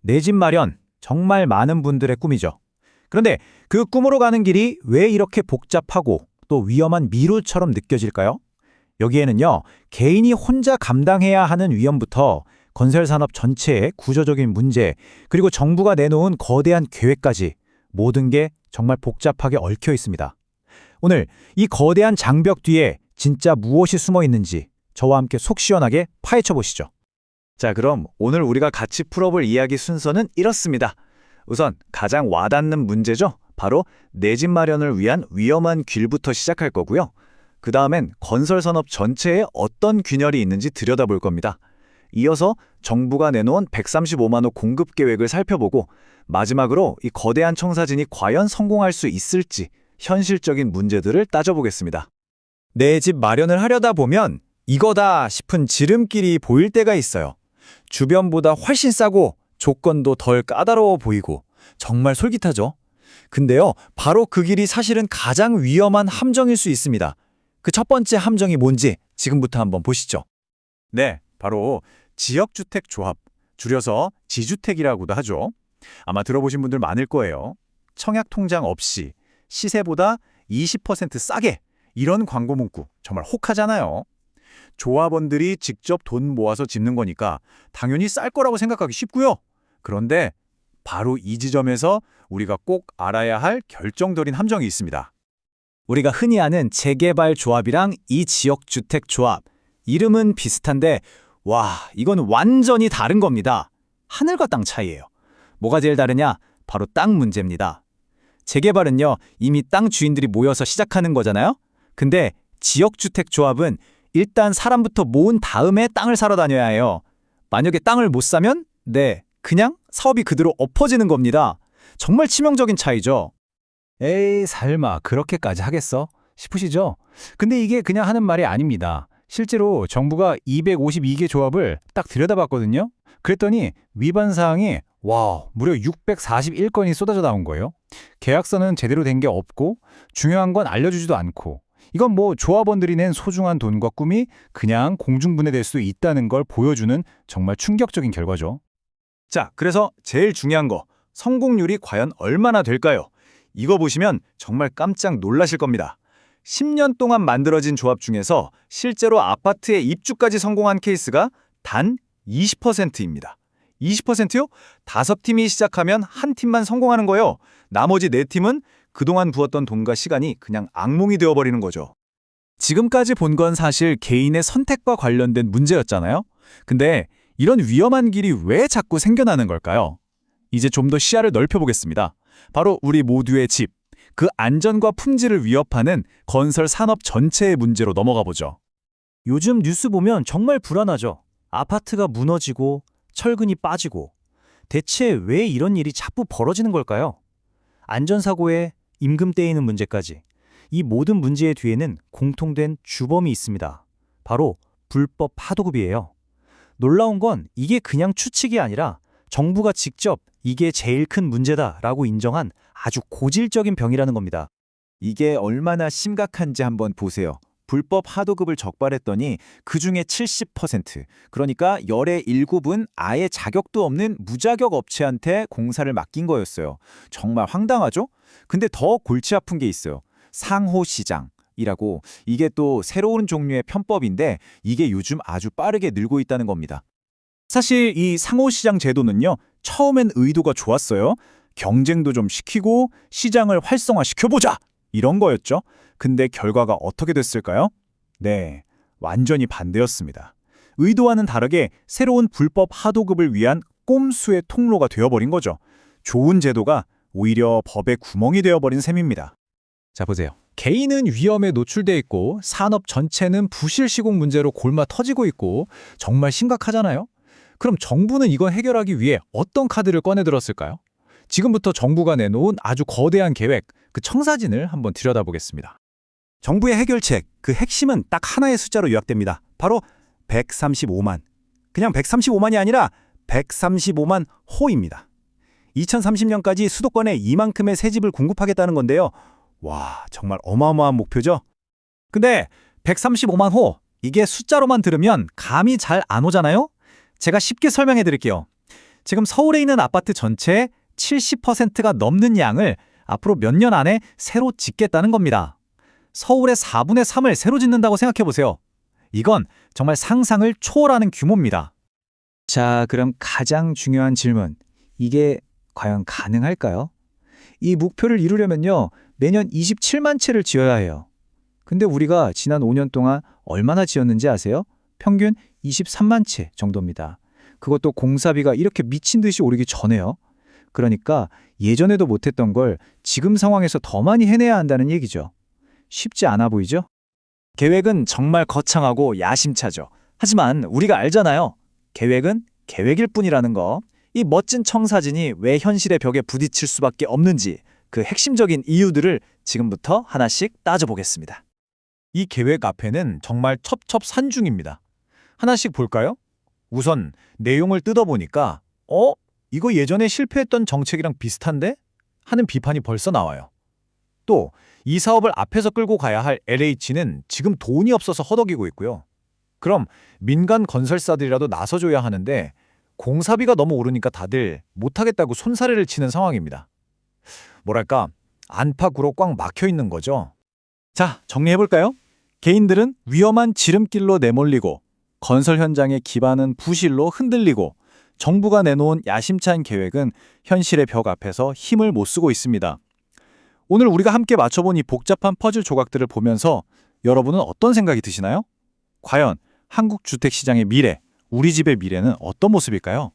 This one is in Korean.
내 집 마련, 정말 많은 분들의 꿈이죠. 그런데 그 꿈으로 가는 길이 왜 이렇게 복잡하고 또 위험한 미로처럼 느껴질까요? 여기에는요, 개인이 혼자 감당해야 하는 위험부터 건설산업 전체의 구조적인 문제, 그리고 정부가 내놓은 거대한 계획까지 모든 게 정말 복잡하게 얽혀 있습니다. 오늘 이 거대한 장벽 뒤에 진짜 무엇이 숨어 있는지 저와 함께 속 시원하게 파헤쳐 보시죠. 자, 그럼 오늘 우리가 같이 풀어볼 이야기 순서는 이렇습니다. 우선 가장 와닿는 문제죠. 바로 내 집 마련을 위한 위험한 길부터 시작할 거고요. 그 다음엔 건설산업 전체에 어떤 균열이 있는지 들여다볼 겁니다. 이어서 정부가 내놓은 135만 호 공급 계획을 살펴보고 마지막으로 이 거대한 청사진이 과연 성공할 수 있을지 현실적인 문제들을 따져보겠습니다. 내 집 마련을 하려다 보면 이거다 싶은 지름길이 보일 때가 있어요. 주변보다 훨씬 싸고 조건도 덜 까다로워 보이고 정말 솔깃하죠. 근데요, 바로 그 길이 사실은 가장 위험한 함정일 수 있습니다. 그 첫 번째 함정이 뭔지 지금부터 한번 보시죠. 네, 바로 지역주택조합, 줄여서 지주택이라고도 하죠. 아마 들어보신 분들 많을 거예요. 청약통장 없이 시세보다 20% 싸게, 이런 광고 문구 정말 혹하잖아요. 조합원들이 직접 돈 모아서 짓는 거니까 당연히 쌀 거라고 생각하기 쉽고요. 그런데 바로 이 지점에서 우리가 꼭 알아야 할 결정적인 함정이 있습니다. 우리가 흔히 아는 재개발 조합이랑 이 지역주택 조합, 이름은 비슷한데 와, 이건 완전히 다른 겁니다. 하늘과 땅 차이예요. 뭐가 제일 다르냐? 바로 땅 문제입니다. 재개발은요, 이미 땅 주인들이 모여서 시작하는 거잖아요. 근데 지역주택 조합은 일단 사람부터 모은 다음에 땅을 사러 다녀야 해요. 만약에 땅을 못 사면 그냥 사업이 그대로 엎어지는 겁니다. 정말 치명적인 차이죠. 에이, 설마 그렇게까지 하겠어? 싶으시죠? 근데 이게 그냥 하는 말이 아닙니다. 실제로 정부가 252개 조합을 딱 들여다봤거든요. 그랬더니 위반 사항이 무려 641건이 쏟아져 나온 거예요. 계약서는 제대로 된 게 없고 중요한 건 알려주지도 않고 이건 뭐 조합원들이 낸 소중한 돈과 꿈이 그냥 공중분해될 수 있다는 걸 보여주는 정말 충격적인 결과죠. 자, 그래서 제일 중요한 거, 성공률이 과연 얼마나 될까요? 이거 보시면 정말 깜짝 놀라실 겁니다. 10년 동안 만들어진 조합 중에서 실제로 아파트에 입주까지 성공한 케이스가 단 20%입니다. 20%요? 5팀이 시작하면 한 팀만 성공하는 거예요. 나머지 4팀은 그동안 부었던 돈과 시간이 그냥 악몽이 되어버리는 거죠. 지금까지 본 건 사실 개인의 선택과 관련된 문제였잖아요. 근데 이런 위험한 길이 왜 자꾸 생겨나는 걸까요? 이제 좀 더 시야를 넓혀보겠습니다. 바로 우리 모두의 집, 그 안전과 품질을 위협하는 건설 산업 전체의 문제로 넘어가 보죠. 요즘 뉴스 보면 정말 불안하죠. 아파트가 무너지고 철근이 빠지고 대체 왜 이런 일이 자꾸 벌어지는 걸까요? 안전사고에 임금 떼이는 문제까지 이 모든 문제의 뒤에는 공통된 주범이 있습니다. 바로 불법 하도급이에요. 놀라운 건 이게 그냥 추측이 아니라 정부가 직접 이게 제일 큰 문제다라고 인정한 아주 고질적인 병이라는 겁니다. 이게 얼마나 심각한지 한번 보세요. 불법 하도급을 적발했더니 그중에 70%, 그러니까 열의 7은 아예 자격도 없는 무자격 업체한테 공사를 맡긴 거였어요. 정말 황당하죠? 근데 더 골치 아픈 게 있어요. 상호시장이라고, 이게 또 새로운 종류의 편법인데 이게 요즘 아주 빠르게 늘고 있다는 겁니다. 사실 이 상호시장 제도는요, 처음엔 의도가 좋았어요. 경쟁도 좀 시키고 시장을 활성화시켜보자! 이런 거였죠. 근데 결과가 어떻게 됐을까요? 네, 완전히 반대였습니다. 의도와는 다르게 새로운 불법 하도급을 위한 꼼수의 통로가 되어버린 거죠. 좋은 제도가 오히려 법의 구멍이 되어버린 셈입니다. 자, 보세요. 개인은 위험에 노출돼 있고 산업 전체는 부실 시공 문제로 골마 터지고 있고 정말 심각하잖아요. 그럼 정부는 이걸 해결하기 위해 어떤 카드를 꺼내들었을까요? 지금부터 정부가 내놓은 아주 거대한 계획, 그 청사진을 한번 들여다보겠습니다. 정부의 해결책, 그 핵심은 딱 하나의 숫자로 요약됩니다. 바로 135만. 그냥 135만이 아니라 135만 호입니다. 2030년까지 수도권에 이만큼의 새 집을 공급하겠다는 건데요. 와, 정말 어마어마한 목표죠? 근데 135만 호, 이게 숫자로만 들으면 감이 잘 안 오잖아요? 제가 쉽게 설명해 드릴게요. 지금 서울에 있는 아파트 전체의 70%가 넘는 양을 앞으로 몇 년 안에 새로 짓겠다는 겁니다. 서울의 4분의 3을 새로 짓는다고 생각해 보세요. 이건 정말 상상을 초월하는 규모입니다. 자, 그럼 가장 중요한 질문. 이게 과연 가능할까요? 이 목표를 이루려면요, 매년 27만 채를 지어야 해요. 근데 우리가 지난 5년 동안 얼마나 지었는지 아세요? 평균 23만 채 정도입니다. 그것도 공사비가 이렇게 미친 듯이 오르기 전에요. 그러니까 예전에도 못했던 걸 지금 상황에서 더 많이 해내야 한다는 얘기죠. 쉽지 않아 보이죠? 계획은 정말 거창하고 야심차죠. 하지만 우리가 알잖아요. 계획은 계획일 뿐이라는 거. 이 멋진 청사진이 왜 현실의 벽에 부딪힐 수밖에 없는지 그 핵심적인 이유들을 지금부터 하나씩 따져보겠습니다. 이 계획 앞에는 정말 첩첩산중입니다. 하나씩 볼까요? 우선 내용을 뜯어보니까 이거 예전에 실패했던 정책이랑 비슷한데? 하는 비판이 벌써 나와요. 또 이 사업을 앞에서 끌고 가야 할 LH는 지금 돈이 없어서 허덕이고 있고요. 그럼 민간 건설사들이라도 나서줘야 하는데 공사비가 너무 오르니까 다들 못하겠다고 손사래를 치는 상황입니다. 뭐랄까, 안팎으로 꽉 막혀 있는 거죠. 자, 정리해볼까요? 개인들은 위험한 지름길로 내몰리고 건설 현장의 기반은 부실로 흔들리고 정부가 내놓은 야심찬 계획은 현실의 벽 앞에서 힘을 못 쓰고 있습니다. 오늘 우리가 함께 맞춰본 이 복잡한 퍼즐 조각들을 보면서 여러분은 어떤 생각이 드시나요? 과연 한국 주택시장의 미래, 우리 집의 미래는 어떤 모습일까요?